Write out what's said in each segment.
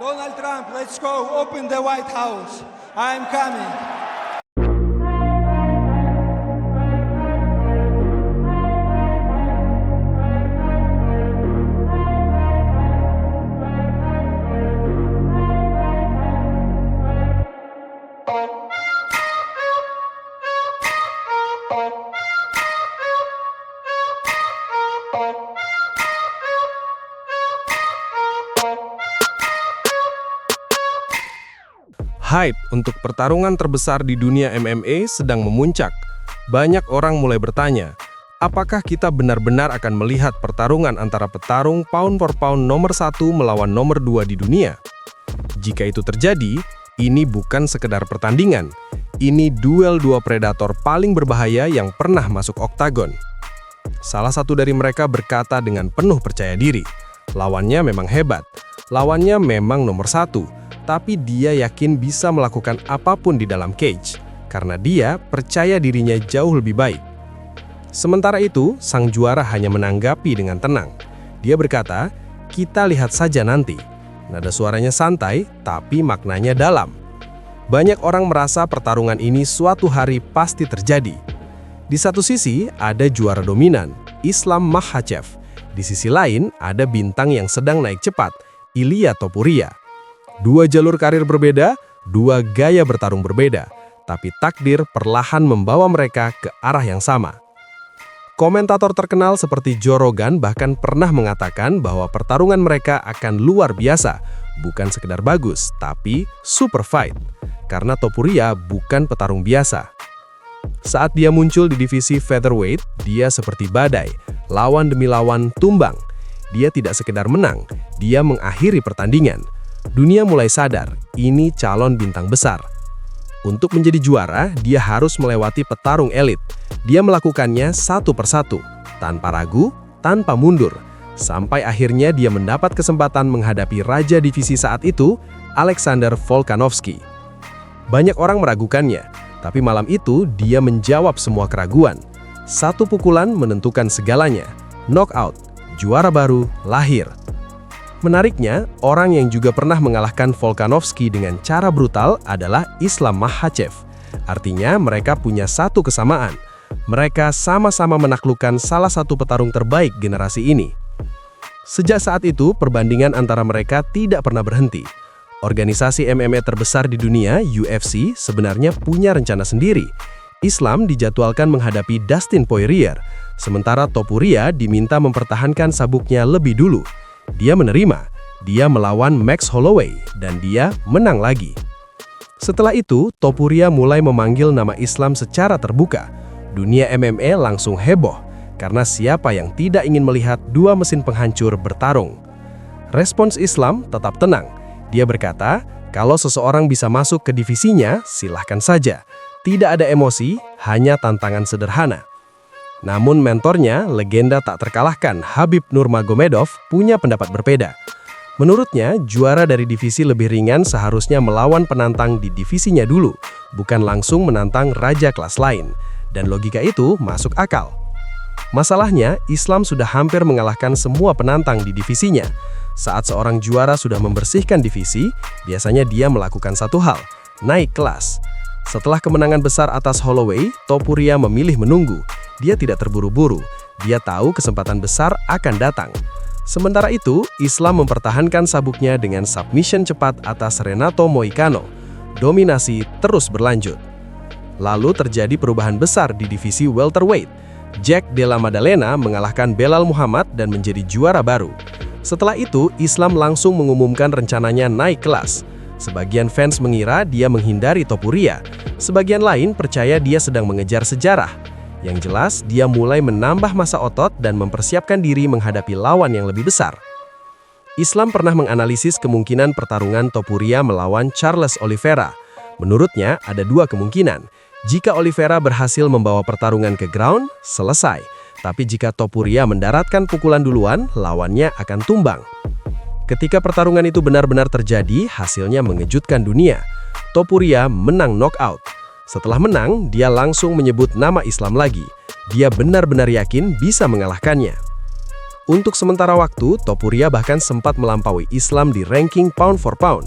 Donald Trump, let's go. Open the White House. I'm coming. Hype untuk pertarungan terbesar di dunia MMA sedang memuncak. Banyak orang mulai bertanya, apakah kita benar-benar akan melihat pertarungan antara petarung pound for pound nomor 1 melawan nomor 2 di dunia? Jika itu terjadi, ini bukan sekedar pertandingan. Ini duel dua predator paling berbahaya yang pernah masuk oktagon. Salah satu dari mereka berkata dengan penuh percaya diri, lawannya memang hebat, lawannya memang nomor 1. Tapi dia yakin bisa melakukan apapun di dalam cage, karena dia percaya dirinya jauh lebih baik. Sementara itu, sang juara hanya menanggapi dengan tenang. Dia berkata, kita lihat saja nanti. Nada suaranya santai, tapi maknanya dalam. Banyak orang merasa pertarungan ini suatu hari pasti terjadi. Di satu sisi, ada juara dominan, Islam Makhachev. Di sisi lain, ada bintang yang sedang naik cepat, Ilia Topuria. Dua jalur karir berbeda, dua gaya bertarung berbeda, tapi takdir perlahan membawa mereka ke arah yang sama. Komentator terkenal seperti Joe Rogan bahkan pernah mengatakan bahwa pertarungan mereka akan luar biasa, bukan sekedar bagus, tapi super fight. Karena Topuria bukan petarung biasa. Saat dia muncul di divisi featherweight, dia seperti badai, lawan demi lawan tumbang. Dia tidak sekedar menang, dia mengakhiri pertandingan. Dunia mulai sadar, ini calon bintang besar. Untuk menjadi juara, dia harus melewati petarung elit. Dia melakukannya satu persatu, tanpa ragu, tanpa mundur. Sampai akhirnya dia mendapat kesempatan menghadapi raja divisi saat itu, Alexander Volkanovski. Banyak orang meragukannya, tapi malam itu dia menjawab semua keraguan. Satu pukulan menentukan segalanya. Knockout, juara baru lahir. Menariknya, orang yang juga pernah mengalahkan Volkanovski dengan cara brutal adalah Islam Makhachev. Artinya, mereka punya satu kesamaan. Mereka sama-sama menaklukkan salah satu petarung terbaik generasi ini. Sejak saat itu, perbandingan antara mereka tidak pernah berhenti. Organisasi MMA terbesar di dunia, UFC, sebenarnya punya rencana sendiri. Islam dijadwalkan menghadapi Dustin Poirier, sementara Topuria diminta mempertahankan sabuknya lebih dulu. Dia menerima, dia melawan Max Holloway, dan dia menang lagi. Setelah itu, Topuria mulai memanggil nama Islam secara terbuka. Dunia MMA langsung heboh, karena siapa yang tidak ingin melihat dua mesin penghancur bertarung. Respons Islam tetap tenang. Dia berkata, kalau seseorang bisa masuk ke divisinya, silahkan saja. Tidak ada emosi, hanya tantangan sederhana. Namun mentornya, legenda tak terkalahkan Khabib Nurmagomedov, punya pendapat berbeda. Menurutnya, juara dari divisi lebih ringan seharusnya melawan penantang di divisinya dulu, bukan langsung menantang raja kelas lain. Dan logika itu masuk akal. Masalahnya, Islam sudah hampir mengalahkan semua penantang di divisinya. Saat seorang juara sudah membersihkan divisi, biasanya dia melakukan satu hal, naik kelas. Setelah kemenangan besar atas Holloway, Topuria memilih menunggu. Dia tidak terburu-buru, dia tahu kesempatan besar akan datang. Sementara itu, Islam mempertahankan sabuknya dengan submission cepat atas Renato Moicano. Dominasi terus berlanjut. Lalu terjadi perubahan besar di divisi welterweight. Jack Della Maddalena mengalahkan Belal Muhammad dan menjadi juara baru. Setelah itu, Islam langsung mengumumkan rencananya naik kelas. Sebagian fans mengira dia menghindari Topuria. Sebagian lain percaya dia sedang mengejar sejarah. Yang jelas, dia mulai menambah massa otot dan mempersiapkan diri menghadapi lawan yang lebih besar. Islam pernah menganalisis kemungkinan pertarungan Topuria melawan Charles Oliveira. Menurutnya, ada dua kemungkinan. Jika Oliveira berhasil membawa pertarungan ke ground, selesai. Tapi jika Topuria mendaratkan pukulan duluan, lawannya akan tumbang. Ketika pertarungan itu benar-benar terjadi, hasilnya mengejutkan dunia. Topuria menang knockout. Setelah menang, dia langsung menyebut nama Islam lagi. Dia benar-benar yakin bisa mengalahkannya. Untuk sementara waktu, Topuria bahkan sempat melampaui Islam di ranking pound for pound.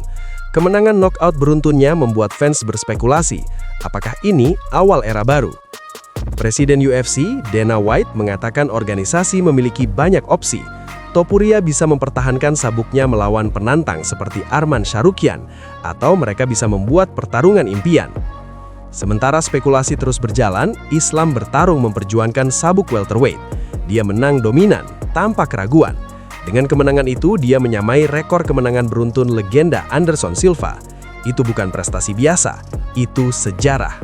Kemenangan knockout beruntunnya membuat fans berspekulasi, apakah ini awal era baru? Presiden UFC, Dana White, mengatakan organisasi memiliki banyak opsi. Topuria bisa mempertahankan sabuknya melawan penantang seperti Arman Tsarukyan, atau mereka bisa membuat pertarungan impian. Sementara spekulasi terus berjalan, Islam bertarung memperjuangkan sabuk welterweight. Dia menang dominan, tanpa keraguan. Dengan kemenangan itu, dia menyamai rekor kemenangan beruntun legenda Anderson Silva. Itu bukan prestasi biasa, itu sejarah.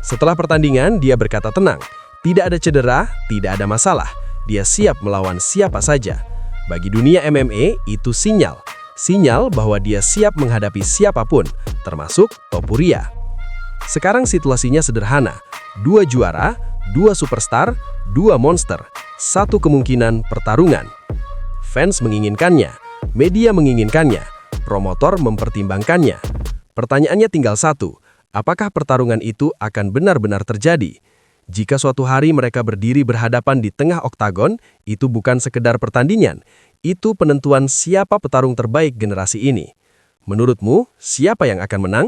Setelah pertandingan, dia berkata tenang, tidak ada cedera, tidak ada masalah. Dia siap melawan siapa saja. Bagi dunia MMA, itu sinyal bahwa dia siap menghadapi siapapun, termasuk Topuria. Sekarang situasinya sederhana, 2 juara, 2 superstar, 2 monster, 1 kemungkinan pertarungan. Fans menginginkannya, media menginginkannya, promotor mempertimbangkannya. Pertanyaannya tinggal satu, apakah pertarungan itu akan benar-benar terjadi? Jika suatu hari mereka berdiri berhadapan di tengah oktagon, itu bukan sekedar pertandingan, itu penentuan siapa petarung terbaik generasi ini. Menurutmu, siapa yang akan menang?